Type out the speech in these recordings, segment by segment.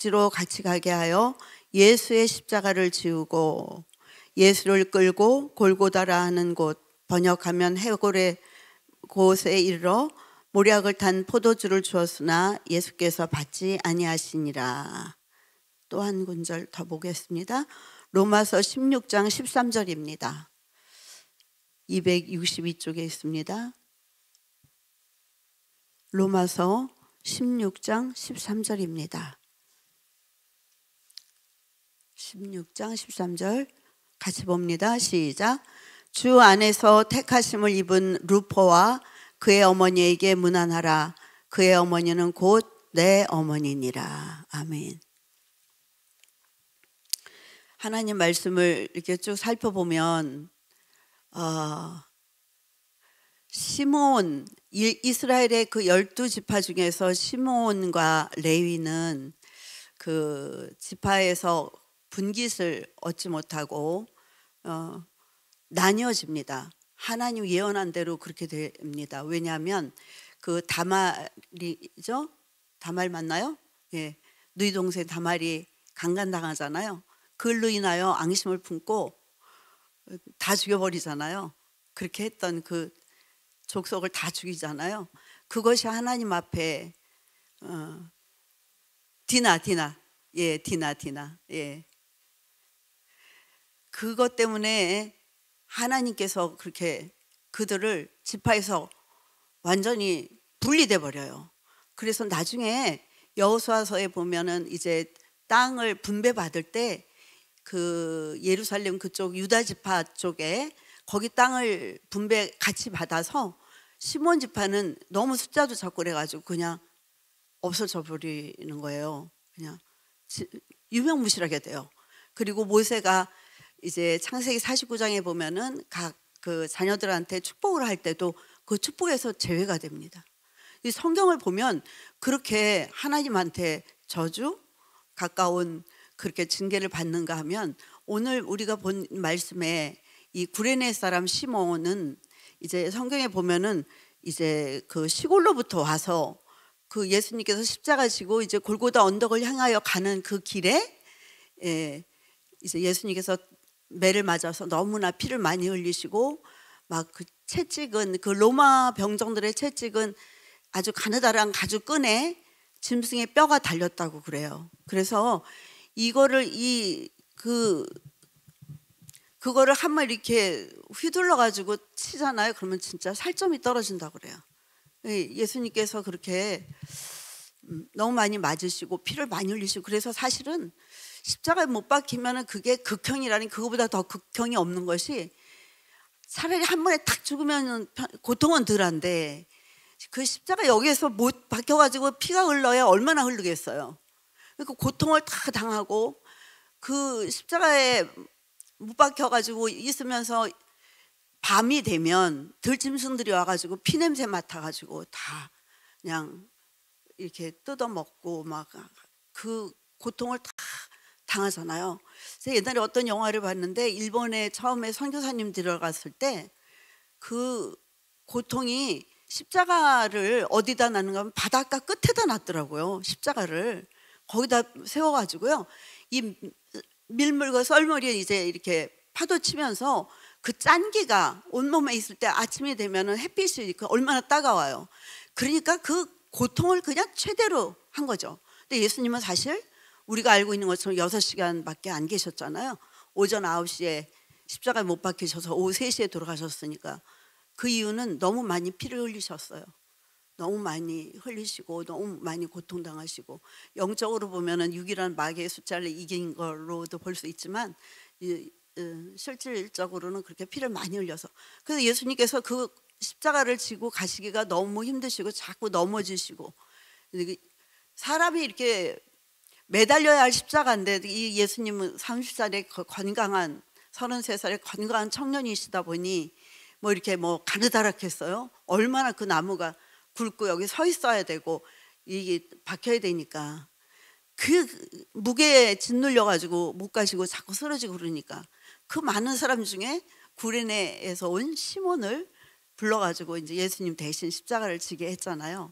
목지로 같이 가게 하여 예수의 십자가를 지우고 예수를 끌고 골고다라 하는 곳, 번역하면 해골의 곳에 이르러 모략을 탄 포도주를 주었으나 예수께서 받지 아니하시니라. 또 한 군절 더 보겠습니다. 로마서 16장 13절입니다. 262쪽에 있습니다. 로마서 16장 13절입니다. 16장 13절 같이 봅니다. 시작. 주 안에서 택하심을 입은 루포와 그의 어머니에게 문안하라. 그의 어머니는 곧 내 어머니니라. 아멘. 하나님 말씀을 이렇게 쭉 살펴보면 시므온, 이스라엘의 그 12지파 중에서 시므온과 레위는 그 지파에서 분깃을 얻지 못하고 나뉘어집니다. 하나님 예언한 대로 그렇게 됩니다. 왜냐하면 그 다말이죠? 다말 맞나요? 예, 누이 동생 다말이 강간당하잖아요. 그걸로 인하여 앙심을 품고 다 죽여버리잖아요. 그렇게 했던 그 족속을 다 죽이잖아요. 그것이 하나님 앞에 디나 예, 그것 때문에 하나님께서 그렇게 그들을 지파에서 완전히 분리돼 버려요. 그래서 나중에 여호수아서에 보면은 이제 땅을 분배받을 때 그 예루살렘 그쪽 유다 지파 쪽에 거기 땅을 분배 같이 받아서 시몬 지파는 너무 숫자도 적고 그래가지고 그냥 없어져 버리는 거예요. 그냥 유명무실하게 돼요. 그리고 모세가 이제 창세기 49장에 보면은 각 그 자녀들한테 축복을 할 때도 그 축복에서 제외가 됩니다. 이 성경을 보면 그렇게 하나님한테 저주 가까운 그렇게 징계를 받는가 하면 오늘 우리가 본 말씀에 이 구레네 사람 시몬은 이제 성경에 보면은 이제 그 시골로부터 와서 그 예수님께서 십자가 지고 이제 골고다 언덕을 향하여 가는 그 길에 이제 예수님께서 매를 맞아서 너무나 피를 많이 흘리시고 막 그 채찍은 그 로마 병정들의 채찍은 아주 가느다란 가죽끈에 짐승의 뼈가 달렸다고 그래요. 그래서 이거를 그거를 한번 이렇게 휘둘러 가지고 치잖아요. 그러면 진짜 살점이 떨어진다고 그래요. 예수님께서 그렇게 너무 많이 맞으시고 피를 많이 흘리시고 그래서 사실은 십자가에 못 박히면은 그게 극형이라니 그거보다 더 극형이 없는 것이 차라리 한 번에 탁 죽으면 고통은 덜한데 그 십자가 여기에서 못 박혀가지고 피가 흘러야 얼마나 흐르겠어요. 그 고통을 다 당하고 그 십자가에 못 박혀가지고 있으면서 밤이 되면 들짐승들이 와가지고 피냄새 맡아가지고 다 그냥 이렇게 뜯어먹고 막 그 고통을 다 당하잖아요. 그래서 옛날에 어떤 영화를 봤는데 일본에 처음에 선교사님 들어갔을 때 그 고통이 십자가를 어디다 놨는가 하면 바닷가 끝에다 놨더라고요. 십자가를 거기다 세워가지고요. 이 밀물과 썰물이 이제 이렇게 파도 치면서 그 짠기가 온몸에 있을 때 아침이 되면은 햇빛이 얼마나 따가워요. 그러니까 그 고통을 그냥 최대로 한 거죠. 근데 예수님은 사실 우리가 알고 있는 것처럼 6시간밖에 안 계셨잖아요. 오전 9시에 십자가에 못 박히셔서 오후 3시에 돌아가셨으니까 그 이유는 너무 많이 피를 흘리셨어요. 너무 많이 흘리시고 너무 많이 고통당하시고 영적으로 보면은 6이라는 마귀의 숫자를 이긴 걸로도 볼 수 있지만 실질적으로는 그렇게 피를 많이 흘려서 그래서 예수님께서 그 십자가를 지고 가시기가 너무 힘드시고 자꾸 넘어지시고 사람이 이렇게 매달려야 할 십자가인데 이 예수님은 30살의 건강한 33살의 건강한 청년이시다 보니 뭐 이렇게 뭐 가느다랗겠어요. 얼마나 그 나무가 굵고 여기 서 있어야 되고 이게 박혀야 되니까 그 무게에 짓눌려 가지고 못 가시고 자꾸 쓰러지고 그러니까 그 많은 사람 중에 구레네에서 온 시몬을 불러가지고 이제 예수님 대신 십자가를 지게 했잖아요.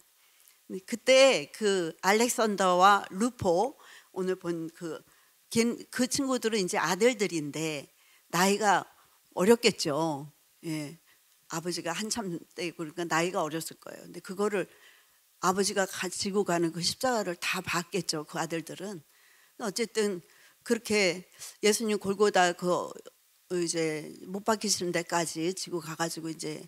그때 그 알렉산더와 루포 오늘 본 그 친구들은 이제 아들들인데 나이가 어렸겠죠. 예. 아버지가 한참 때고 그러니까 나이가 어렸을 거예요. 근데 그거를 아버지가 가지고 가는 그 십자가를 다 봤겠죠. 그 아들들은. 어쨌든 그렇게 예수님 골고다 이제 못 박히시는 데까지 지고 가가지고 이제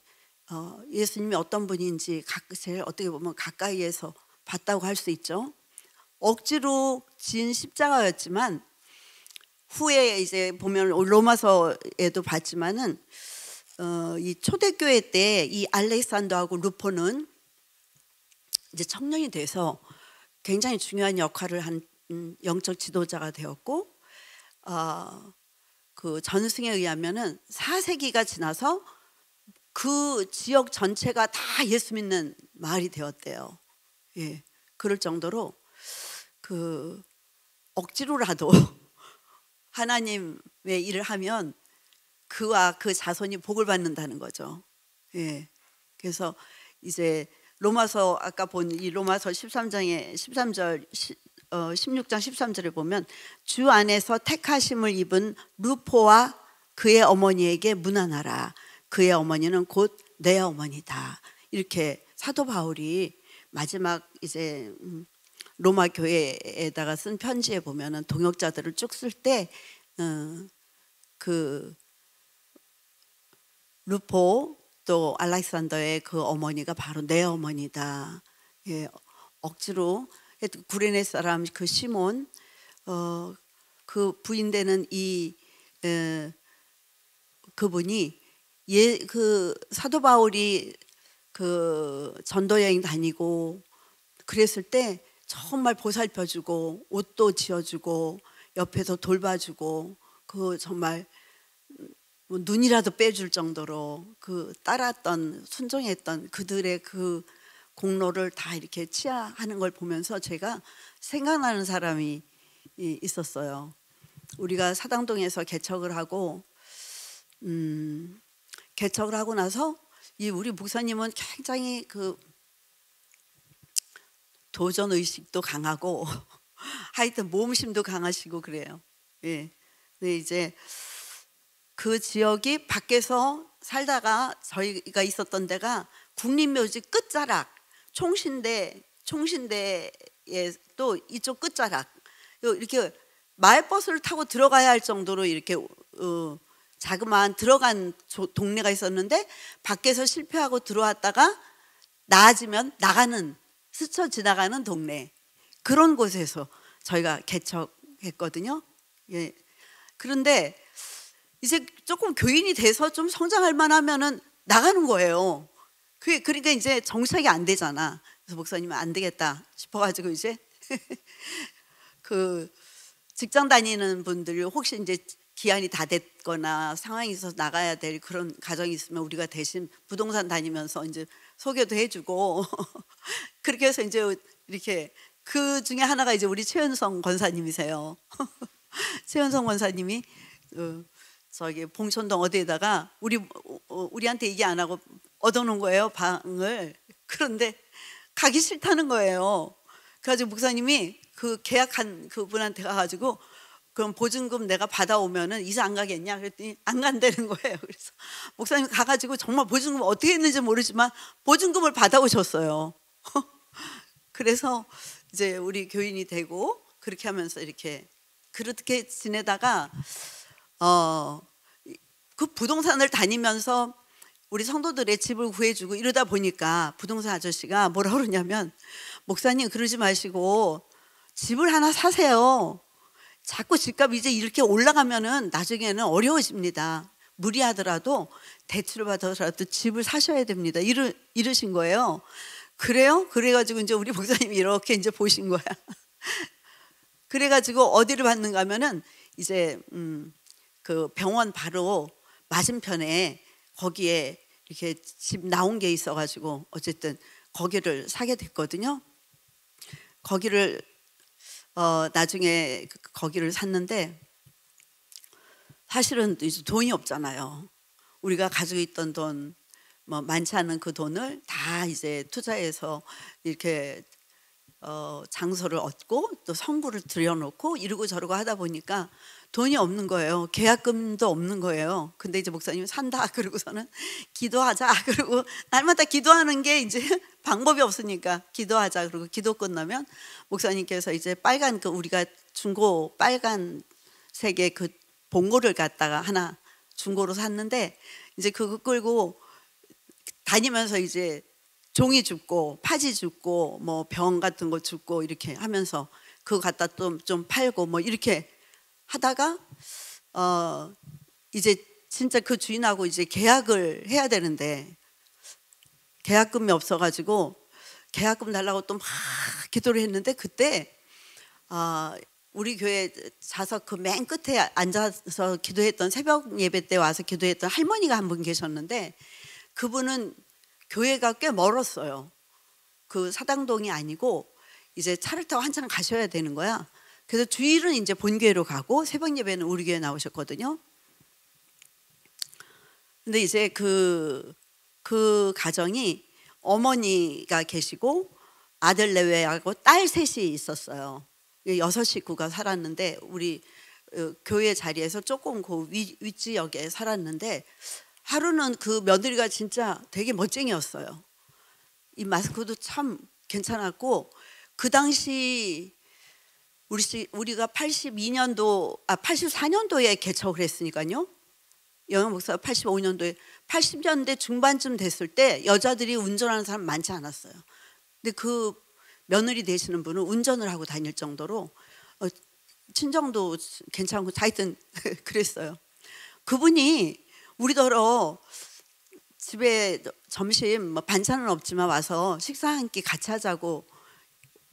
예수님이 어떤 분인지 제일 어떻게 보면 가까이에서 봤다고 할 수 있죠. 억지로 지은 십자가였지만 후에 이제 보면 로마서에도 봤지만은 이 초대교회 때 이 알렉산더하고 루포는 이제 청년이 돼서 굉장히 중요한 역할을 한 영적 지도자가 되었고 그 전승에 의하면은 4세기가 지나서 그 지역 전체가 다 예수 믿는 마을이 되었대요. 예, 그럴 정도로 그 억지로라도 하나님의 일을 하면 그와 그 자손이 복을 받는다는 거죠. 예, 그래서 이제 로마서 아까 본 이 로마서 13장의 13절 16장 13절에 보면 주 안에서 택하심을 입은 루포와 그의 어머니에게 문안하라. 그의 어머니는 곧 내 어머니다. 이렇게 사도 바울이 마지막 이제 로마 교회에다가 쓴 편지에 보면은 동역자들을 쭉 쓸 때 그 루포 또 알렉산더의 그 어머니가 바로 내 어머니다. 예, 억지로 구레네 사람 그 시몬 그 부인되는 이 그분이 그 사도 바울이 그 전도 여행 다니고 그랬을 때 정말 보살펴주고 옷도 지어주고 옆에서 돌봐주고 그 정말 뭐 눈이라도 빼줄 정도로 그 따랐던 순종했던 그들의 그 공로를 다 이렇게 치하하는 걸 보면서 제가 생각나는 사람이 있었어요. 우리가 사당동에서 개척을 하고 개척을 하고 나서 이 우리 목사님은 굉장히 그 도전 의식도 강하고 하여튼 모험심도 강하시고 그래요. 예. 근데 이제 그 지역이 밖에서 살다가 저희가 있었던 데가 국립묘지 끝자락 총신대에 또 이쪽 끝자락 이렇게 마을버스를 타고 들어가야 할 정도로 이렇게 자그마한 들어간 동네가 있었는데 밖에서 실패하고 들어왔다가 나아지면 나가는 스쳐 지나가는 동네 그런 곳에서 저희가 개척했거든요. 예. 그런데 이제 조금 교인이 돼서 좀 성장할 만하면은 나가는 거예요. 그러니까 이제 정착이 안 되잖아. 그래서 목사님은 안 되겠다 싶어가지고 이제 그 직장 다니는 분들이 혹시 이제 기한이 다 됐거나 상황이 있어서 나가야 될 그런 가정이 있으면 우리가 대신 부동산 다니면서 이제 소개도 해주고 그렇게 해서 이제 이렇게 그 중에 하나가 이제 우리 최은성 권사님이세요. 최은성 권사님이 저기 봉천동 어디에다가 우리한테 얘기 안 하고 얻어놓은 거예요 방을. 그런데 가기 싫다는 거예요. 그래가지고 목사님이 그 계약한 그분한테 가가지고 그럼 보증금 내가 받아오면은 이사 안 가겠냐 그랬더니 안 간다는 거예요. 그래서 목사님 가가지고 정말 보증금 어떻게 했는지 모르지만 보증금을 받아오셨어요. 그래서 이제 우리 교인이 되고 그렇게 하면서 이렇게 그렇게 지내다가 그 부동산을 다니면서 우리 성도들의 집을 구해주고 이러다 보니까 부동산 아저씨가 뭐라 그러냐면 목사님 그러지 마시고 집을 하나 사세요. 자꾸 집값이 이제 이렇게 올라가면은 나중에는 어려워집니다. 무리하더라도 대출을 받아서라도 집을 사셔야 됩니다. 이러신 거예요. 그래요? 그래가지고 이제 우리 목사님이 이렇게 이제 보신 거야. 그래가지고 어디를 받는가 하면은 이제 그 병원 바로 맞은편에 거기에 이렇게 집 나온 게 있어가지고 어쨌든 거기를 사게 됐거든요. 거기를 나중에 거기를 샀는데 사실은 이제 돈이 없잖아요. 우리가 가지고 있던 돈 뭐 많지 않은 그 돈을 다 이제 투자해서 이렇게 장소를 얻고 또 성구를 들여놓고 이러고 저러고 하다 보니까 돈이 없는 거예요. 계약금도 없는 거예요. 근데 이제 목사님 산다 그러고서는 기도하자 그러고 날마다 기도하는 게 이제 방법이 없으니까 기도하자 그러고 기도 끝나면 목사님께서 이제 빨간 그 우리가 중고 빨간색의 그 봉고를 갖다가 하나 중고로 샀는데 이제 그거 끌고 다니면서 이제 종이 줍고 파지 줍고 뭐 병 같은 거 줍고 이렇게 하면서 그거 갖다 좀 팔고 뭐 이렇게 하다가 이제 진짜 그 주인하고 이제 계약을 해야 되는데 계약금이 없어가지고 계약금 달라고 또 막 기도를 했는데 그때 우리 교회 좌석 그 맨 끝에 앉아서 기도했던 새벽 예배 때 와서 기도했던 할머니가 한 분 계셨는데 그분은 교회가 꽤 멀었어요. 그 사당동이 아니고 이제 차를 타고 한참 가셔야 되는 거야. 그래서 주일은 이제 본교회로 가고 새벽 예배는 우리 교회 나오셨거든요. 근데 이제 그 가정이 어머니가 계시고 아들 내외하고 딸 셋이 있었어요. 6식구가 살았는데 우리 교회 자리에서 조금 그 윗지역에 살았는데 하루는 그 며느리가 진짜 되게 멋쟁이였어요. 이 마스크도 참 괜찮았고 그 당시 우리가 84년도에 개척을 했으니까요. 영영 목사가 85년도에 80년대 중반쯤 됐을 때 여자들이 운전하는 사람 많지 않았어요. 근데 그 며느리 되시는 분은 운전을 하고 다닐 정도로 친정도 괜찮고 하여튼 그랬어요. 그분이 우리더러 집에 점심 뭐 반찬은 없지만 와서 식사 한 끼 같이 하자고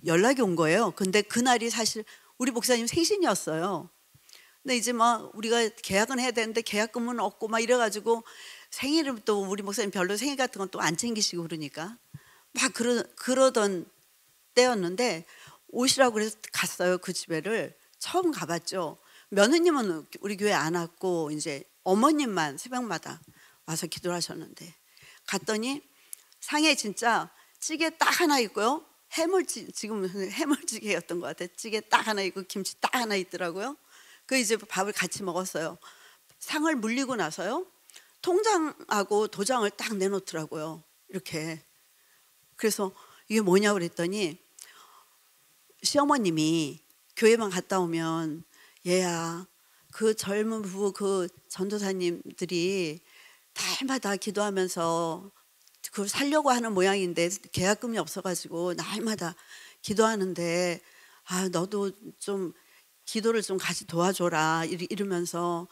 연락이 온 거예요. 근데 그날이 사실 우리 목사님 생신이었어요. 근데 이제 막 우리가 계약은 해야 되는데 계약금은 없고 막 이래가지고 생일은 또 우리 목사님 별로 생일 같은 건 또 안 챙기시고 그러니까 막 그러던 때였는데 오시라고 그래서 갔어요. 그 집에를 처음 가봤죠. 며느님은 우리 교회 안 왔고 이제 어머님만 새벽마다 와서 기도를 하셨는데 갔더니 상에 진짜 찌개 딱 하나 있고요. 지금 해물찌개였던 것 같아요. 찌개 딱 하나 있고 김치 딱 하나 있더라고요. 그 이제 밥을 같이 먹었어요. 상을 물리고 나서요. 통장하고 도장을 딱 내놓더라고요. 이렇게. 그래서 이게 뭐냐고 그랬더니 시어머님이 교회만 갔다 오면 얘야 그 젊은 부부 그 전도사님들이 날마다 기도하면서 그걸 살려고 하는 모양인데 계약금이 없어가지고 날마다 기도하는데 너도 좀 기도를 좀 같이 도와줘라 이러면서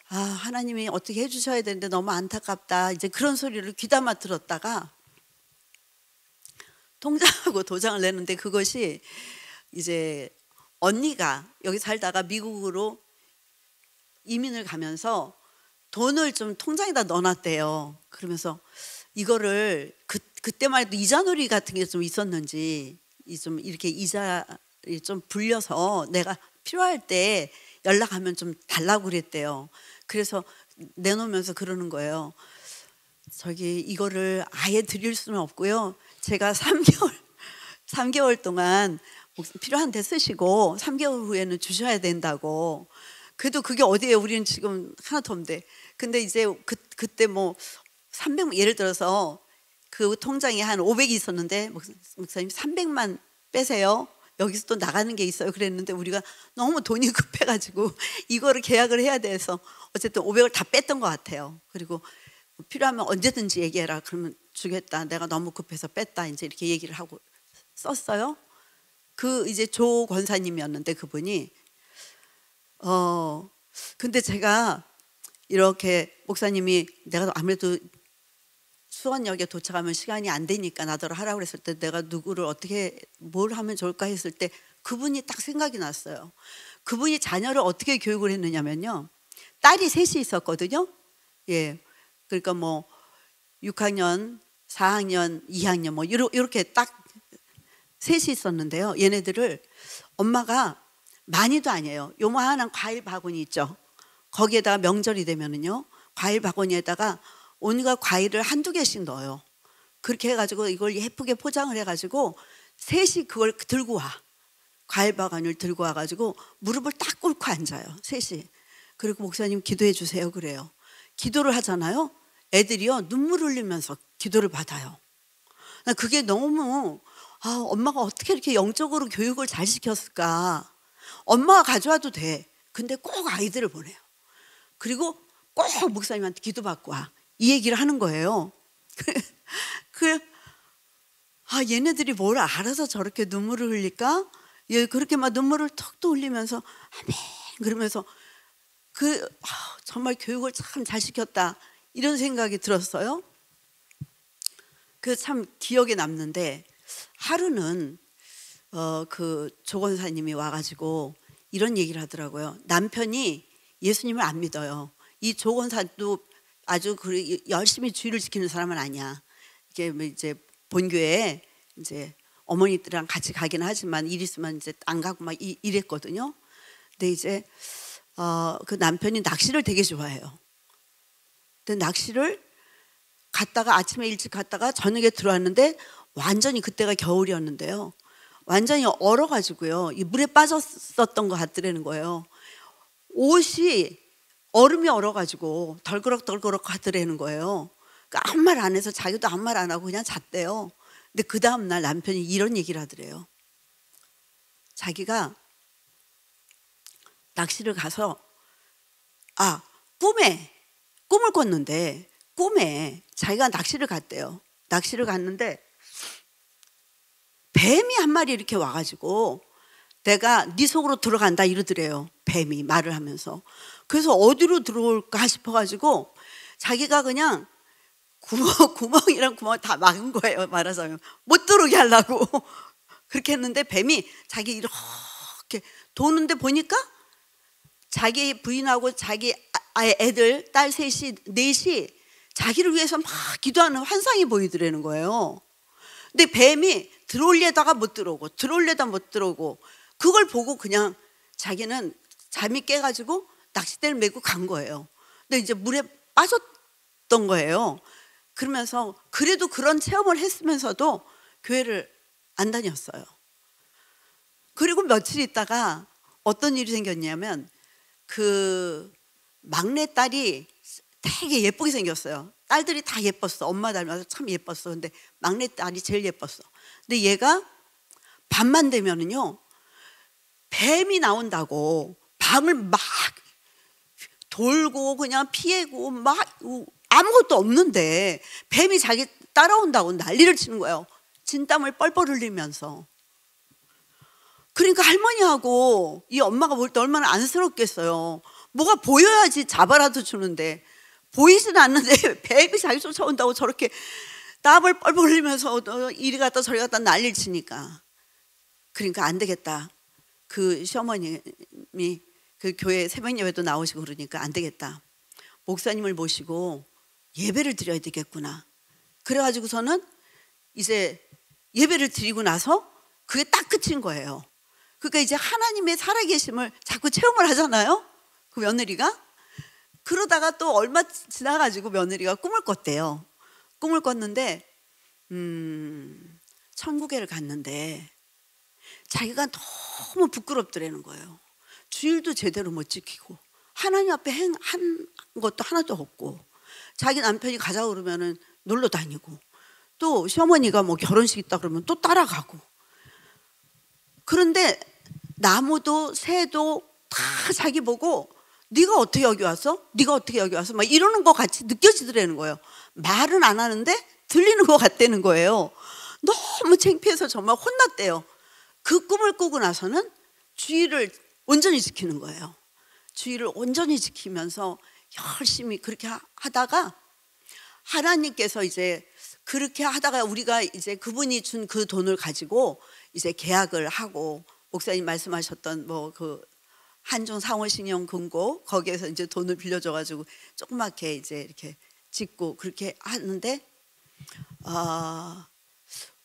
하나님이 어떻게 해주셔야 되는데 너무 안타깝다 이제 그런 소리를 귀담아 들었다가 통장하고 도장을 내는데 그것이 이제 언니가 여기 살다가 미국으로 이민을 가면서 돈을 좀 통장에다 넣어놨대요. 그러면서 이거를 그때만 해도 이자놀이 같은 게 좀 있었는지 좀 이렇게 이자 좀 불려서 내가 필요할 때 연락하면 좀 달라고 그랬대요. 그래서 내놓으면서 그러는 거예요. 저기 이거를 아예 드릴 수는 없고요. 제가 3개월 동안 필요한 데 쓰시고 3개월 후에는 주셔야 된다고. 그래도 그게 어디에 우리는 지금 하나도 없는데. 근데 이제 그때 뭐 300 예를 들어서 그 통장에 한 500이 있었는데 목사님 300만 빼세요. 여기서 또 나가는 게 있어요. 그랬는데 우리가 너무 돈이 급해가지고 이거를 계약을 해야 돼서 어쨌든 500을 다 뺐던 것 같아요. 그리고 필요하면 언제든지 얘기해라. 그러면 주겠다. 내가 너무 급해서 뺐다. 이제 이렇게 얘기를 하고 썼어요. 그 이제 조 권사님이었는데 그분이 근데 제가 이렇게 목사님이 내가 아무래도 수원역에 도착하면 시간이 안 되니까 나더러 하라고 그랬을 때 내가 누구를 어떻게 뭘 하면 좋을까 했을 때 그분이 딱 생각이 났어요. 그분이 자녀를 어떻게 교육을 했느냐면요. 딸이 셋이 있었거든요. 예. 그러니까 뭐 6학년, 4학년, 2학년 뭐 이렇게 딱 셋이 있었는데요. 얘네들을 엄마가 많이도 아니에요. 요만한 과일 바구니 있죠. 거기에다가 명절이 되면은요. 과일 바구니에다가 온갖 과일을 한두 개씩 넣어요. 그렇게 해가지고 이걸 예쁘게 포장을 해가지고 셋이 그걸 들고 와. 과일 바구니를 들고 와가지고 무릎을 딱 꿇고 앉아요. 셋이. 그리고 목사님 기도해 주세요 그래요. 기도를 하잖아요. 애들이요 눈물 흘리면서 기도를 받아요. 나 그게 너무 엄마가 어떻게 이렇게 영적으로 교육을 잘 시켰을까. 엄마가 가져와도 돼. 근데 꼭 아이들을 보내요. 그리고 꼭 목사님한테 기도받고 와. 이 얘기를 하는 거예요. 얘네들이 뭘 알아서 저렇게 눈물을 흘릴까? 그렇게 막 눈물을 턱도 흘리면서 아멘 그러면서 정말 교육을 참 잘 시켰다 이런 생각이 들었어요. 그 참 기억에 남는데 하루는 그 조건사님이 와가지고 이런 얘기를 하더라고요. 남편이 예수님을 안 믿어요. 이 조건사도 아주 열심히 주의를 지키는 사람은 아니야. 이게 이제 본교에 이제 어머니들이랑 같이 가긴 하지만 일 있으면 이제 안 가고 막 이랬거든요. 근데 이제 그 남편이 낚시를 되게 좋아해요. 근데 낚시를 갔다가 아침에 일찍 갔다가 저녁에 들어왔는데 완전히 그때가 겨울이었는데요. 완전히 얼어가지고요. 이 물에 빠졌었던 것 같더라는 거예요. 옷이 얼음이 얼어가지고 덜그럭덜그럭 하더라는 거예요. 그러니까 아무 말 안 해서 자기도 아무 말 안 하고 그냥 잤대요. 근데 그 다음날 남편이 이런 얘기를 하더래요. 자기가 낚시를 가서 꿈을 꿨는데 꿈에 자기가 낚시를 갔대요. 낚시를 갔는데 뱀이 한 마리 이렇게 와가지고 내가 네 속으로 들어간다 이러더래요. 뱀이 말을 하면서. 그래서 어디로 들어올까 싶어가지고 자기가 그냥 구멍이랑 구멍 다 막은 거예요. 말하자면 못 들어오게 하려고 그렇게 했는데 뱀이 자기 이렇게 도는데 보니까 자기 부인하고 자기 애들 딸 넷이 자기를 위해서 막 기도하는 환상이 보이더라는 거예요. 근데 뱀이 들어올려다가 못 들어오고 들어올려다 못 들어오고 그걸 보고 그냥 자기는 잠이 깨가지고 낚싯대를 메고 간 거예요. 근데 이제 물에 빠졌던 거예요. 그러면서 그래도 그런 체험을 했으면서도 교회를 안 다녔어요. 그리고 며칠 있다가 어떤 일이 생겼냐면 그 막내딸이 되게 예쁘게 생겼어요. 딸들이 다 예뻤어. 엄마 닮아서 참 예뻤어. 근데 막내딸이 제일 예뻤어. 근데 얘가 밤만 되면은요 뱀이 나온다고 방을 막 돌고 그냥 피해고 막 아무것도 없는데 뱀이 자기 따라온다고 난리를 치는 거예요. 진땀을 뻘뻘 흘리면서. 그러니까 할머니하고 이 엄마가 볼 때 얼마나 안쓰럽겠어요. 뭐가 보여야지 잡아라도 주는데 보이지는 않는데 뱀이 자기 쫓아온다고 저렇게 땀을 뻘뻘 흘리면서 이리 갔다 저리 갔다 난리를 치니까. 그러니까 안 되겠다. 그 시어머님이 그 교회 새벽 예배도 나오시고 그러니까 안 되겠다. 목사님을 모시고 예배를 드려야 되겠구나. 그래가지고서는 이제 예배를 드리고 나서 그게 딱 끝인 거예요. 그러니까 이제 하나님의 살아계심을 자꾸 체험을 하잖아요. 그 며느리가. 그러다가 또 얼마 지나가지고 며느리가 꿈을 꿨대요. 꿈을 꿨는데 천국에를 갔는데 자기가 너무 부끄럽더라는 거예요. 주일도 제대로 못 지키고 하나님 앞에 한 것도 하나도 없고 자기 남편이 가자고 그러면은 놀러 다니고 또 시어머니가 뭐 결혼식 있다 그러면 또 따라가고. 그런데 나무도 새도 다 자기 보고 네가 어떻게 여기 왔어? 네가 어떻게 여기 왔어? 막 이러는 것 같이 느껴지더라는 거예요. 말은 안 하는데 들리는 것 같다는 거예요. 너무 창피해서 정말 혼났대요. 그 꿈을 꾸고 나서는 주의를 온전히 지키는 거예요. 주의를 온전히 지키면서 열심히 그렇게 하다가 하나님께서 이제 그렇게 하다가 우리가 이제 그분이 준 그 돈을 가지고 이제 계약을 하고 목사님 말씀하셨던 뭐 그 한중 상호신용 금고 거기에서 이제 돈을 빌려줘가지고 조그맣게 이제 이렇게 짓고 그렇게 하는데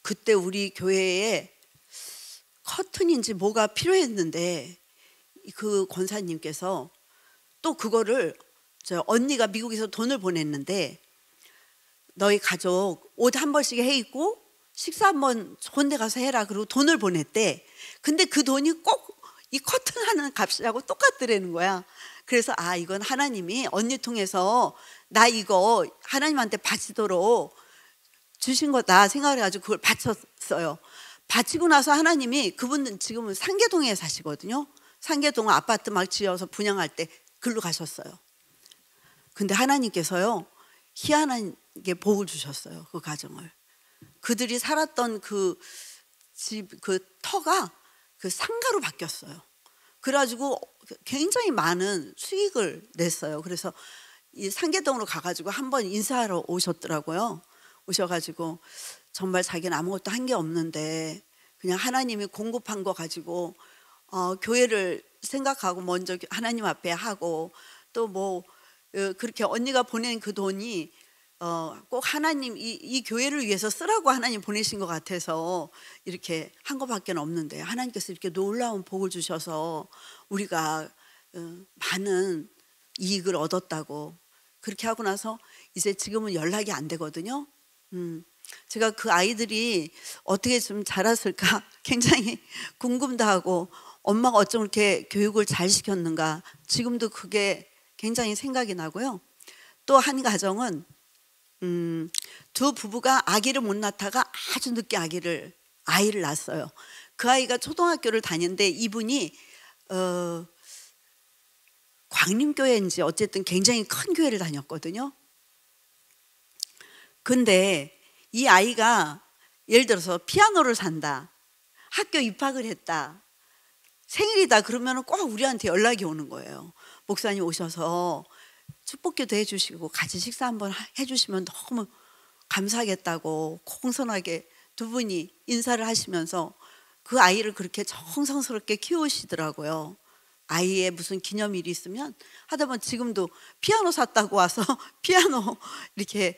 그때 우리 교회에 커튼인지 뭐가 필요했는데 그 권사님께서 또 그거를 저 언니가 미국에서 돈을 보냈는데 너희 가족 옷 한 벌씩 해 입고 식사 한번 좋은 데 가서 해라. 그리고 돈을 보냈대. 근데 그 돈이 꼭 이 커튼하는 값이라고 똑같더라는 거야. 그래서 아, 이건 하나님이 언니 통해서 나 이거 하나님한테 바치도록 주신 거다 생각을 해가지고 그걸 바쳤어요. 바치고 나서 하나님이, 그분은 지금은 상계동에 사시거든요. 상계동 아파트 막 지어서 분양할 때 글로 가셨어요. 근데 하나님께서요, 희한하게 복을 주셨어요. 그 가정을. 그들이 살았던 그 집, 그 터가 그 상가로 바뀌었어요. 그래가지고 굉장히 많은 수익을 냈어요. 그래서 이 상계동으로 가가지고 한번 인사하러 오셨더라고요. 오셔가지고 정말 자기는 아무것도 한 게 없는데 그냥 하나님이 공급한 거 가지고 교회를 생각하고 먼저 하나님 앞에 하고, 또 뭐 그렇게 언니가 보낸 그 돈이 꼭 하나님 이 교회를 위해서 쓰라고 하나님 보내신 것 같아서 이렇게 한 것밖에 없는데, 하나님께서 이렇게 놀라운 복을 주셔서 우리가 많은 이익을 얻었다고. 그렇게 하고 나서 이제 지금은 연락이 안 되거든요. 제가 그 아이들이 어떻게 좀 자랐을까 굉장히 궁금도 하고, 엄마가 어쩜 이렇게 교육을 잘 시켰는가 지금도 그게 굉장히 생각이 나고요. 또 한 가정은 두 부부가 아기를 못 낳다가 아주 늦게 아이를 낳았어요. 그 아이가 초등학교를 다니는데 이분이 광림교회인지 어쨌든 굉장히 큰 교회를 다녔거든요. 근데 이 아이가 예를 들어서 피아노를 산다, 학교 입학을 했다, 생일이다 그러면 꼭 우리한테 연락이 오는 거예요. 목사님 오셔서 축복기도 해주시고 같이 식사 한번 해주시면 너무 감사하겠다고 공손하게 두 분이 인사를 하시면서 그 아이를 그렇게 정성스럽게 키우시더라고요. 아이의 무슨 기념일이 있으면 하다 보면 지금도 피아노 샀다고 와서 피아노 이렇게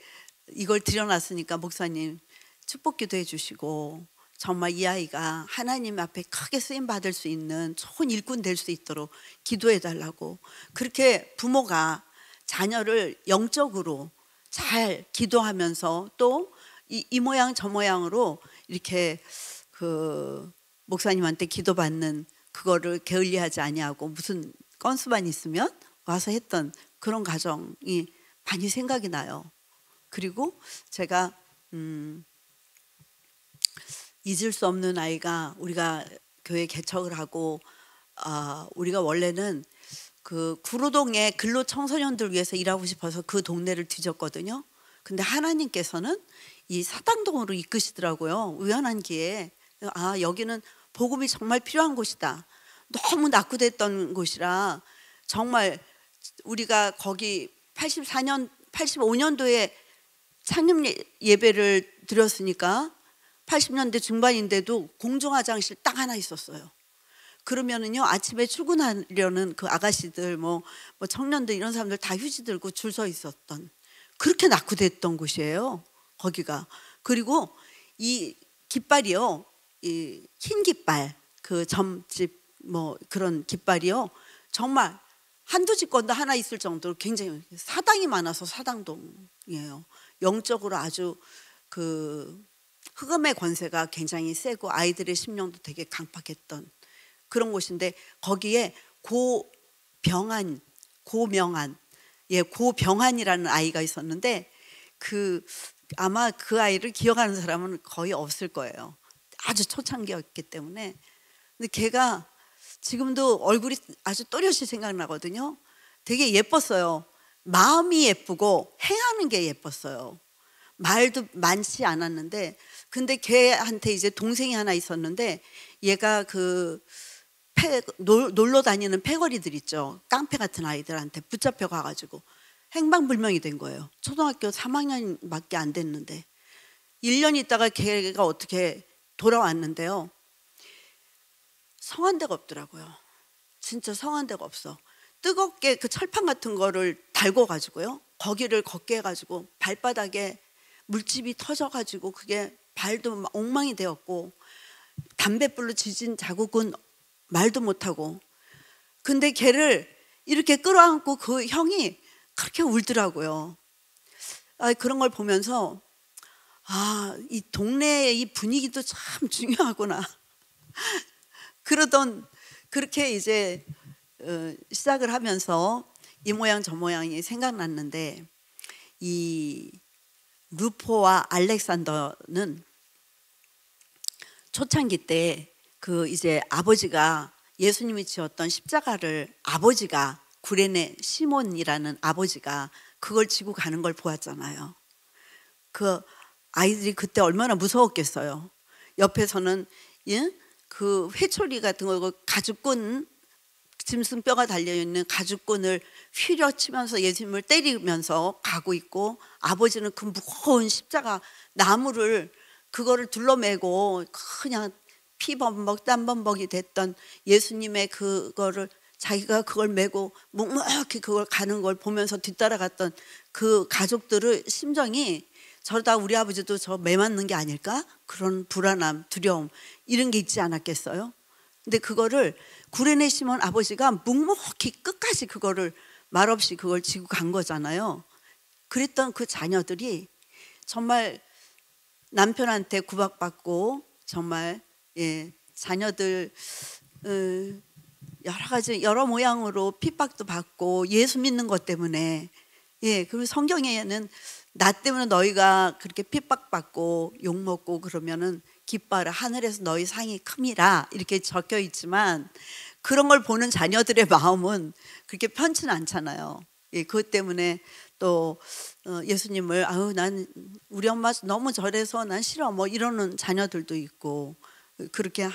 이걸 들여놨으니까 목사님 축복기도 해주시고, 정말 이 아이가 하나님 앞에 크게 쓰임 받을 수 있는 좋은 일꾼 될 수 있도록 기도해 달라고. 그렇게 부모가 자녀를 영적으로 잘 기도하면서 또 이 모양 저 모양으로 이렇게 그 목사님한테 기도받는 그거를 게을리하지 아니하고 무슨 건수만 있으면 와서 했던 그런 가정이 많이 생각이 나요. 그리고 제가 잊을 수 없는 아이가, 우리가 교회 개척을 하고 우리가 원래는 그 구로동에 근로 청소년들 위해서 일하고 싶어서 그 동네를 뒤졌거든요. 근데 하나님께서는 이 사당동으로 이끄시더라고요. 우연한 기회에. 아, 여기는 복음이 정말 필요한 곳이다. 너무 낙후됐던 곳이라 정말 우리가 거기 85년도에 창립 예배를 드렸으니까 80년대 중반인데도 공중화장실 딱 하나 있었어요. 그러면은요, 아침에 출근하려는 그 아가씨들 뭐 청년들 이런 사람들 다 휴지 들고 줄 서 있었던, 그렇게 낙후됐던 곳이에요, 거기가. 그리고 이 깃발이요, 이 흰 깃발, 그 점집 뭐 그런 깃발이요, 정말 한두 집 건도 하나 있을 정도로 굉장히 사당이 많아서 사당동이에요. 영적으로 아주 그 흑암의 권세가 굉장히 세고 아이들의 심령도 되게 강팍했던 그런 곳인데, 거기에 고병한이라는 아이가 있었는데, 아마 그 아이를 기억하는 사람은 거의 없을 거예요. 아주 초창기였기 때문에. 근데 걔가 지금도 얼굴이 아주 또렷이 생각나거든요. 되게 예뻤어요. 마음이 예쁘고 행하는 게 예뻤어요. 말도 많지 않았는데, 근데 걔한테 이제 동생이 하나 있었는데, 얘가 그 놀러 다니는 패거리들 있죠, 깡패 같은 아이들한테 붙잡혀 가가지고 행방불명이 된 거예요. 초등학교 3학년밖에 안 됐는데 1년 있다가 걔가 어떻게 돌아왔는데요, 성한 데가 없더라고요. 진짜 성한 데가 없어. 뜨겁게 그 철판 같은 거를 달궈 가지고요, 거기를 걷게 해가지고 발바닥에 물집이 터져가지고 그게 발도 엉망이 되었고, 담뱃불로 지진 자국은 말도 못하고. 근데 걔를 이렇게 끌어안고 그 형이 그렇게 울더라고요. 그런 걸 보면서 아, 이 동네의 이 분위기도 참 중요하구나. 그러던 그렇게 이제 시작을 하면서 이 모양 저 모양이 생각났는데, 이 루포와 알렉산더는 초창기 때 그 이제 아버지가 예수님이 지었던 십자가를 아버지가 구레네 시몬이라는 아버지가 그걸 지고 가는 걸 보았잖아요. 그 아이들이 그때 얼마나 무서웠겠어요. 옆에서는, 예? 그 회초리 같은 거, 가죽끈, 짐승뼈가 달려있는 가죽끈을 휘려치면서 예수님을 때리면서 가고 있고, 아버지는 그 무거운 십자가 나무를 그거를 둘러매고 그냥 피범벅 땀범벅이 됐던 예수님의 그거를 자기가 그걸 메고 묵묵히 그걸 가는 걸 보면서 뒤따라갔던 그 가족들의 심정이, 저러다 우리 아버지도 저 매 맞는 게 아닐까? 그런 불안함, 두려움, 이런 게 있지 않았겠어요? 근데 그거를 구레네 시몬 아버지가 묵묵히 끝까지 그거를 말없이 그걸 지고 간 거잖아요. 그랬던 그 자녀들이 정말 남편한테 구박받고, 정말, 예, 자녀들 여러 가지 여러 모양으로 핍박도 받고 예수 믿는 것 때문에, 예, 그리고 성경에는 나 때문에 너희가 그렇게 핍박받고 욕먹고 그러면은 기뻐하라, 하늘에서 너희 상이 큼이라, 이렇게 적혀 있지만 그런 걸 보는 자녀들의 마음은 그렇게 편치는 않잖아요. 예, 그것 때문에 또 예수님을, 아유 난 우리 엄마 너무 저래서 난 싫어, 뭐 이러는 자녀들도 있고, 그렇게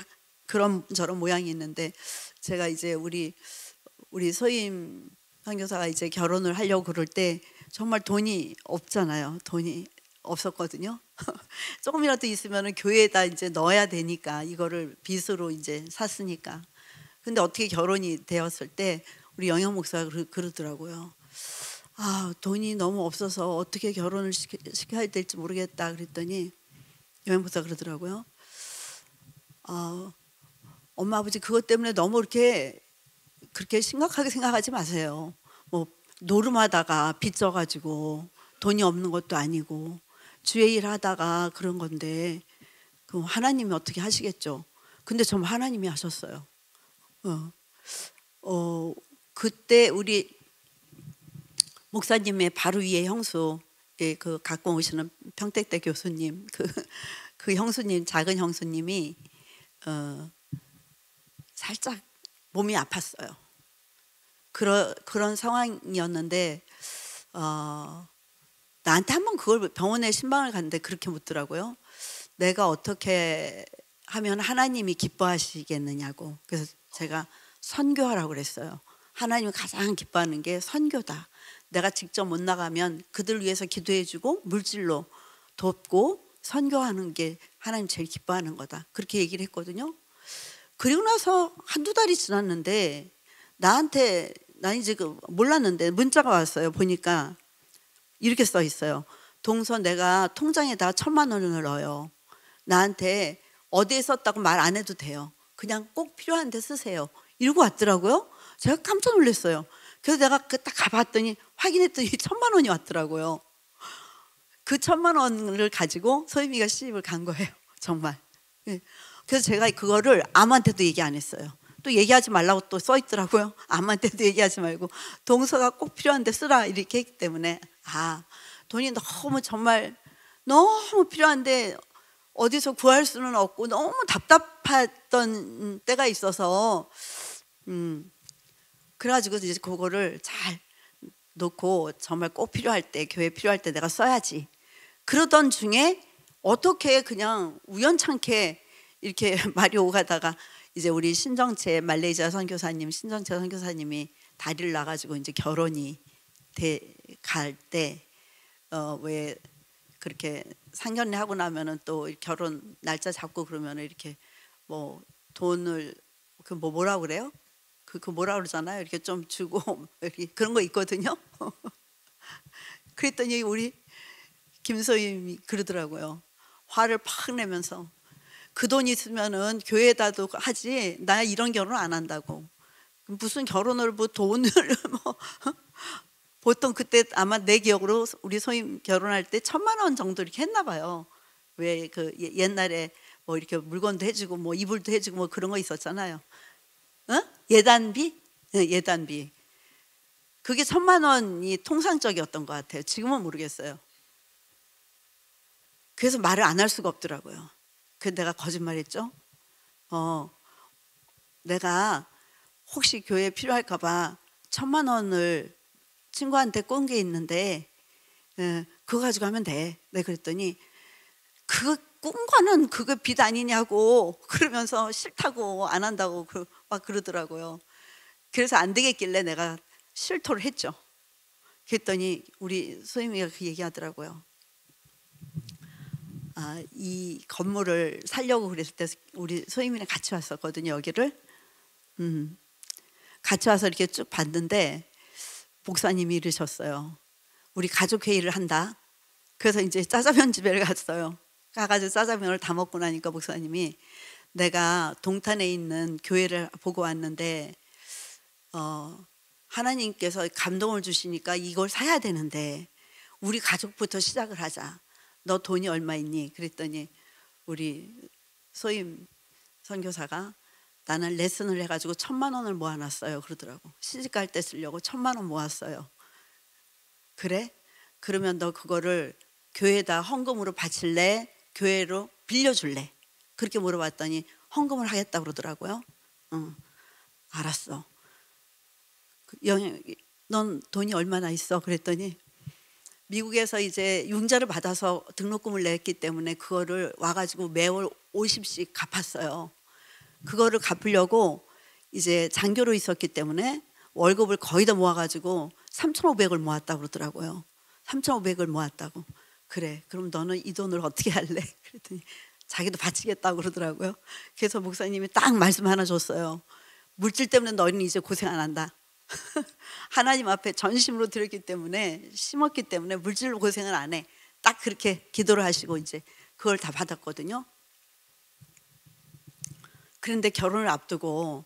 그런 저런 모양이 있는데, 제가 이제 우리 소임 선교사가 이제 결혼을 하려고 그럴 때 정말 돈이 없잖아요. 돈이 없었거든요. 조금이라도 있으면 교회에다 이제 넣어야 되니까, 이거를 빚으로 이제 샀으니까. 근데 어떻게 결혼이 되었을 때 우리 영영 목사가 그러더라고요. 아, 돈이 너무 없어서 어떻게 결혼을 시켜야 될지 모르겠다 그랬더니 영영 목사가 그러더라고요. 엄마 아버지 그것 때문에 너무 그렇게 심각하게 생각하지 마세요. 뭐 노름하다가 빚져가지고 돈이 없는 것도 아니고 주의 일 하다가 그런 건데, 그럼 하나님이 어떻게 하시겠죠. 근데 정말 하나님이 하셨어요. 그때 우리 목사님의 바로 위에 형수, 예, 그 갖고 오시는 평택대 교수님, 그 형수님, 작은 형수님이 살짝 몸이 아팠어요. 그런 상황이었는데, 나한테 한번 그걸 병원에 신방을 갔는데 그렇게 묻더라고요. 내가 어떻게 하면 하나님이 기뻐하시겠느냐고. 그래서 제가 선교하라고 그랬어요. 하나님이 가장 기뻐하는 게 선교다. 내가 직접 못 나가면 그들 위해서 기도해주고 물질로 돕고 선교하는 게 하나님 제일 기뻐하는 거다. 그렇게 얘기를 했거든요. 그리고 나서 한두 달이 지났는데 나한테, 난 이제 몰랐는데 문자가 왔어요. 보니까 이렇게 써 있어요. 동서, 내가 통장에다 1,000만 원을 넣어요. 나한테 어디에 썼다고 말 안 해도 돼요. 그냥 꼭 필요한 데 쓰세요. 이러고 왔더라고요. 제가 깜짝 놀랐어요. 그래서 내가 딱 가봤더니, 확인했더니 1,000만 원이 왔더라고요. 그 1,000만 원을 가지고 소임이가 시집을 간 거예요. 정말. 그래서 제가 그거를 아무한테도 얘기 안 했어요. 또 얘기하지 말라고 또 써 있더라고요. 아무한테도 얘기하지 말고 동서가 꼭 필요한데 쓰라, 이렇게 했기 때문에, 아, 돈이 너무 정말 너무 필요한데 어디서 구할 수는 없고 너무 답답했던 때가 있어서, 그래가지고 이제 그거를 잘 놓고 정말 꼭 필요할 때, 교회 필요할 때 내가 써야지. 그러던 중에 어떻게 그냥 우연찮게 이렇게 말이 오가다가 이제 우리 신정채 말레이시아 선교사님, 신정채 선교사님이 다리를 놔가지고 이제 결혼이 갈 때, 왜 그렇게 상견례 하고 나면은 또 결혼 날짜 잡고 그러면은 이렇게 뭐 돈을 뭐라고 그래요? 그 뭐라 그러잖아요. 이렇게 좀 주고 이렇게 그런 거 있거든요. 그랬더니 우리 김소임이 그러더라고요. 화를 팍 내면서, 그 돈 있으면은 교회에다도 하지, 나 이런 결혼 안 한다고. 무슨 결혼을 뭐 돈을 뭐 보통 그때 아마 내 기억으로 우리 소임 결혼할 때 1,000만 원 정도 이렇게 했나 봐요. 왜 그 옛날에 뭐 이렇게 물건도 해주고 뭐 이불도 해주고 뭐 그런 거 있었잖아요. 어? 예단비? 예단비. 그게 1,000만 원이 통상적이었던 것 같아요. 지금은 모르겠어요. 그래서 말을 안 할 수가 없더라고요. 그래서 내가 거짓말했죠. 내가 혹시 교회 필요할까 봐 1,000만 원을 친구한테 꼰 게 있는데 그거 가지고 하면 돼. 내가 그랬더니 그거 꾼 거는 그거 빚 아니냐고 그러면서 싫다고 안 한다고 막 그러더라고요. 그래서 안 되겠길래 내가 실토를 했죠. 그랬더니 우리 소임이가 그 얘기하더라고요. 이 건물을 살려고 그랬을 때 우리 소임이랑 같이 왔었거든요. 여기를 같이 와서 이렇게 쭉 봤는데 목사님이 이러셨어요. 우리 가족 회의를 한다. 그래서 이제 짜장면 집에 갔어요. 가가지고 짜장면을 다 먹고 나니까 목사님이 내가 동탄에 있는 교회를 보고 왔는데 하나님께서 감동을 주시니까 이걸 사야 되는데 우리 가족부터 시작을 하자. 너 돈이 얼마 있니? 그랬더니 우리 소임 선교사가 나는 레슨을 해가지고 1,000만 원을 모아놨어요. 그러더라고. 시집갈 때 쓰려고 1,000만 원 모았어요. 그래? 그러면 너 그거를 교회에다 헌금으로 바칠래? 교회로 빌려줄래? 그렇게 물어봤더니 헌금을 하겠다고 그러더라고요. 응, 알았어. 넌 돈이 얼마나 있어? 그랬더니 미국에서 이제 융자를 받아서 등록금을 냈기 때문에 그거를 와가지고 매월 50씩 갚았어요. 그거를 갚으려고 이제 장교로 있었기 때문에 월급을 거의 다 모아가지고 3,500을 모았다고 그러더라고요. 3,500을 모았다고. 그래, 그럼 너는 이 돈을 어떻게 할래? 그랬더니 자기도 바치겠다고 그러더라고요. 그래서 목사님이 딱 말씀 하나 줬어요. 물질 때문에 너희는 이제 고생 안 한다. 하나님 앞에 전심으로 드렸기 때문에, 심었기 때문에 물질로 고생을 안 해. 딱 그렇게 기도를 하시고 이제 그걸 다 받았거든요. 그런데 결혼을 앞두고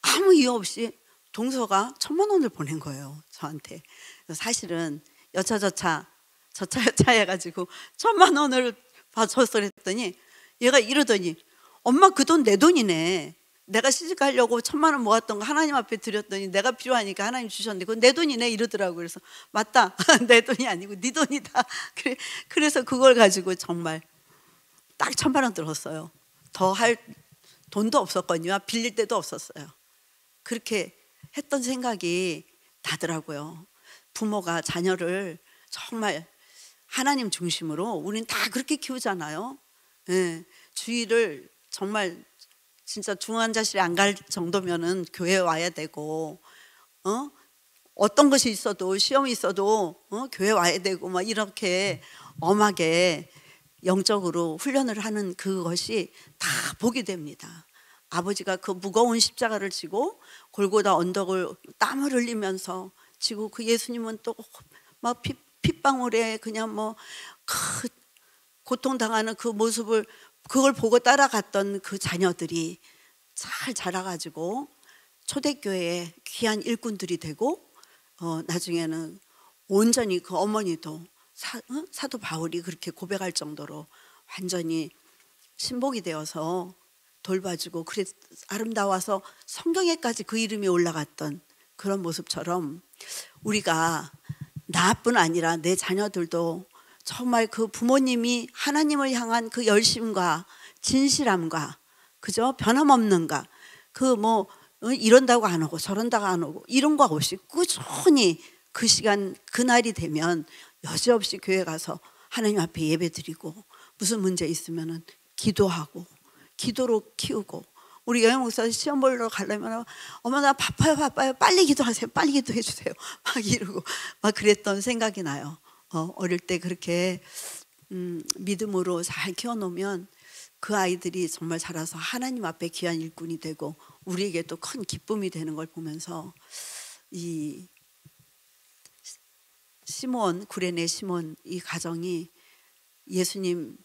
아무 이유 없이 동서가 1,000만 원을 보낸 거예요, 저한테. 사실은 여차저차 해가지고 1,000만 원을 줬어 그랬더니 얘가 이러더니 엄마 그 돈 내 돈이네. 내가 시집 가려고 1,000만 원 모았던 거 하나님 앞에 드렸더니 내가 필요하니까 하나님 주셨는데 그건 내 돈이네 이러더라고요. 그래서 맞다. 내 돈이 아니고 네 돈이다. 그래서 그걸 가지고 정말 딱 1,000만 원 들었어요. 더 할 돈도 없었거든요. 빌릴 데도 없었어요. 그렇게 했던 생각이 나더라고요. 부모가 자녀를 정말 하나님 중심으로 우리는 다 그렇게 키우잖아요. 예, 주일을 정말 진짜 중환자실에 안 갈 정도면은 교회에 와야 되고 어떤 것이 있어도 시험이 있어도 교회 와야 되고 막 이렇게 엄하게 영적으로 훈련을 하는 그것이 다 보게 됩니다. 아버지가 그 무거운 십자가를 지고 골고다 언덕을 땀을 흘리면서 지고 그 예수님은 또 막 핏방울에 그냥 뭐 그 고통당하는 그 모습을 그걸 보고 따라갔던 그 자녀들이 잘 자라가지고 초대교회의 귀한 일꾼들이 되고 나중에는 온전히 그 어머니도 사도 바울이 그렇게 고백할 정도로 완전히 신복이 되어서 돌봐주고 그래 아름다워서 성경에까지 그 이름이 올라갔던 그런 모습처럼 우리가 나뿐 아니라 내 자녀들도 정말 그 부모님이 하나님을 향한 그 열심과 진실함과 그죠? 변함없는가 그 뭐 이런다고 안 오고 저런다고 안 오고 이런 거 없이 꾸준히 그 시간 그날이 되면 여지없이 교회 가서 하나님 앞에 예배 드리고 무슨 문제 있으면은 기도하고 기도로 키우고 우리 여행 목사 시험 보러 가려면 어머 나 바빠요 빨리 기도하세요 빨리 기도해 주세요 막 이러고 막 그랬던 생각이 나요. 어릴 때 그렇게 믿음으로 잘 키워놓으면 그 아이들이 정말 자라서 하나님 앞에 귀한 일꾼이 되고 우리에게 또 큰 기쁨이 되는 걸 보면서 이 시몬 구레네 시몬 이 가정이 예수님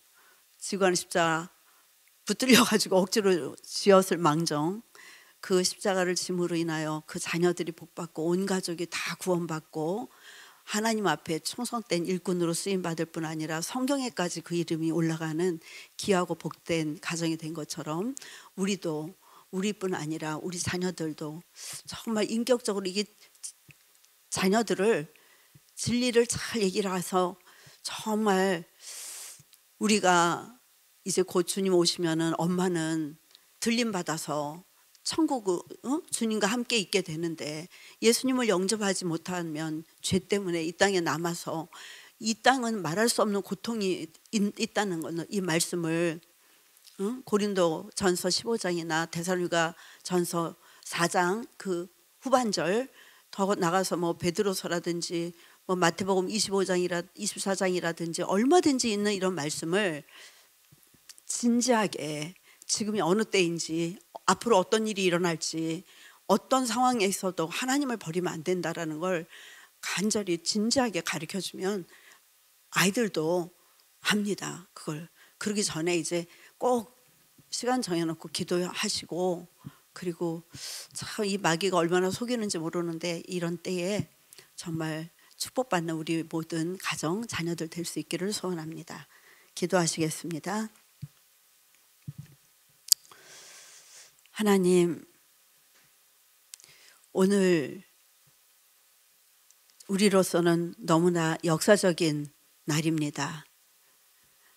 지고 가는 십자가 붙들려 가지고 억지로 쥐었을 망정 그 십자가를 짐으로 인하여 그 자녀들이 복받고 온 가족이 다 구원받고 하나님 앞에 충성된 일꾼으로 쓰임받을 뿐 아니라 성경에까지 그 이름이 올라가는 귀하고 복된 가정이 된 것처럼 우리도 우리뿐 아니라 우리 자녀들도 정말 인격적으로 이게 자녀들을 진리를 잘 얘기를 해서 정말 우리가 이제 곧 주님 오시면은 엄마는 들림 받아서 천국 주님과 함께 있게 되는데 예수님을 영접하지 못하면 죄 때문에 이 땅에 남아서 이 땅은 말할 수 없는 고통이 있다는 거는 이 말씀을 고린도 전서 15장이나 데살로니가 전서 4장 그 후반절 더 나가서 뭐 베드로서라든지 뭐 마태복음 24장이라든지 얼마든지 있는 이런 말씀을 진지하게 지금이 어느 때인지 앞으로 어떤 일이 일어날지 어떤 상황에 있어도 하나님을 버리면 안 된다라는 걸 간절히 진지하게 가르쳐주면 아이들도 합니다. 그걸 그러기 전에 이제 꼭 시간 정해놓고 기도하시고 그리고 참 이 마귀가 얼마나 속이는지 모르는데 이런 때에 정말 축복받는 우리 모든 가정 자녀들 될 수 있기를 소원합니다. 기도하시겠습니다. 하나님, 오늘 우리로서는 너무나 역사적인 날입니다.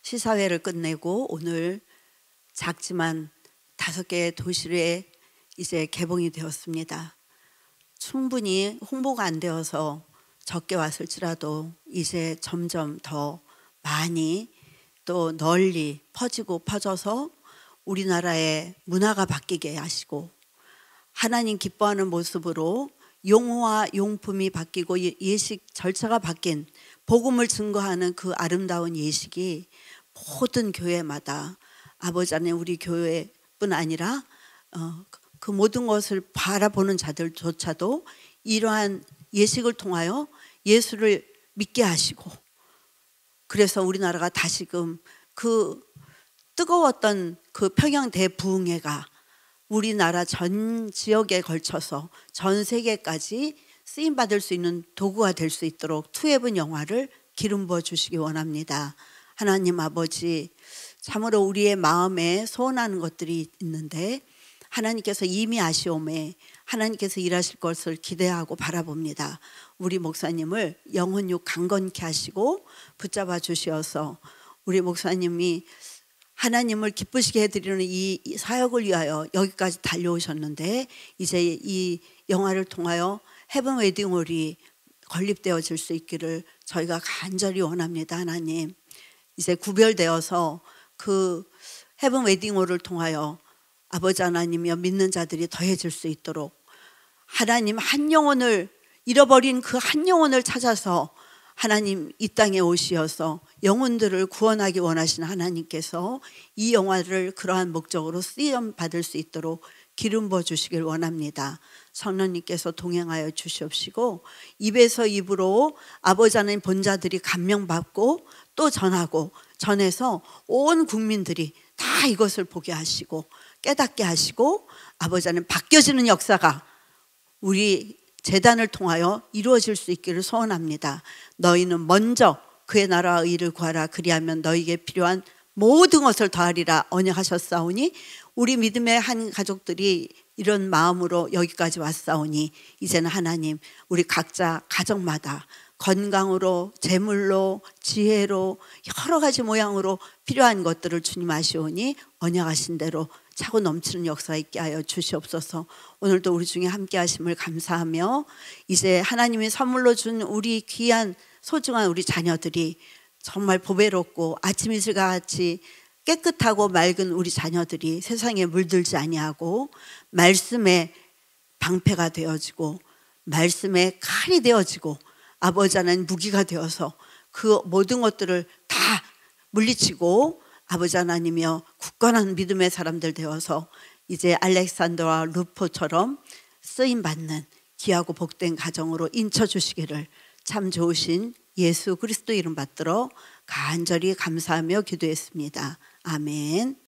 시사회를 끝내고 오늘 작지만 5개의 도시에 이제 개봉이 되었습니다. 충분히 홍보가 안 되어서 적게 왔을지라도 이제 점점 더 많이 또 널리 퍼져서 우리나라의 문화가 바뀌게 하시고 하나님 기뻐하는 모습으로 용어와 용품이 바뀌고 예식 절차가 바뀐 복음을 증거하는 그 아름다운 예식이 모든 교회마다 아버지 안에 우리 교회뿐 아니라 그 모든 것을 바라보는 자들조차도 이러한 예식을 통하여 예수를 믿게 하시고 그래서 우리나라가 다시금 그 뜨거웠던 그 평양 대부흥회가 우리나라 전 지역에 걸쳐서 전 세계까지 쓰임받을 수 있는 도구가 될 수 있도록 투헤븐 영화를 기름 부어 주시기 원합니다. 하나님 아버지, 참으로 우리의 마음에 소원하는 것들이 있는데 하나님께서 이미 아시오매 하나님께서 일하실 것을 기대하고 바라봅니다. 우리 목사님을 영혼육 강건케 하시고 붙잡아 주시어서 우리 목사님이 하나님을 기쁘시게 해드리는 이 사역을 위하여 여기까지 달려오셨는데 이제 이 영화를 통하여 헤븐 웨딩홀이 건립되어질 수 있기를 저희가 간절히 원합니다. 하나님, 이제 구별되어서 그 헤븐 웨딩홀을 통하여 아버지 하나님이여 믿는 자들이 더해질 수 있도록 하나님 한 영혼을 잃어버린 그 한 영혼을 찾아서 하나님 이 땅에 오시어서 영혼들을 구원하기 원하시는 하나님께서 이 영화를 그러한 목적으로 쓰임 받을 수 있도록 기름 부어 주시길 원합니다. 성령님께서 동행하여 주시옵시고 입에서 입으로 아버지 하나님 본자들이 감명받고 또 전하고 전해서 온 국민들이 다 이것을 보게 하시고 깨닫게 하시고 아버지 하나님 바뀌어지는 역사가 우리 재단을 통하여 이루어질 수 있기를 소원합니다. 너희는 먼저 그의 나라와 의를 구하라. 그리하면 너희에게 필요한 모든 것을 더하리라 언약하셨사오니 우리 믿음의 한 가족들이 이런 마음으로 여기까지 왔사오니 이제는 하나님 우리 각자 가정마다 건강으로 재물로 지혜로 여러 가지 모양으로 필요한 것들을 주님 아시오니 언약하신 대로 차고 넘치는 역사 있게 하여 주시옵소서. 오늘도 우리 중에 함께 하심을 감사하며 이제 하나님이 선물로 준 우리 귀한 소중한 우리 자녀들이 정말 보배롭고 아침 이슬과 같이 깨끗하고 맑은 우리 자녀들이 세상에 물들지 아니하고 말씀의 방패가 되어지고 말씀의 칼이 되어지고 아버지 하나님 무기가 되어서 그 모든 것들을 다 물리치고 아버지 하나님이여 굳건한 믿음의 사람들 되어서 이제 알렉산더와 루포처럼 쓰임받는 귀하고 복된 가정으로 인쳐주시기를 참 좋으신 예수 그리스도 이름 받들어 간절히 감사하며 기도했습니다. 아멘.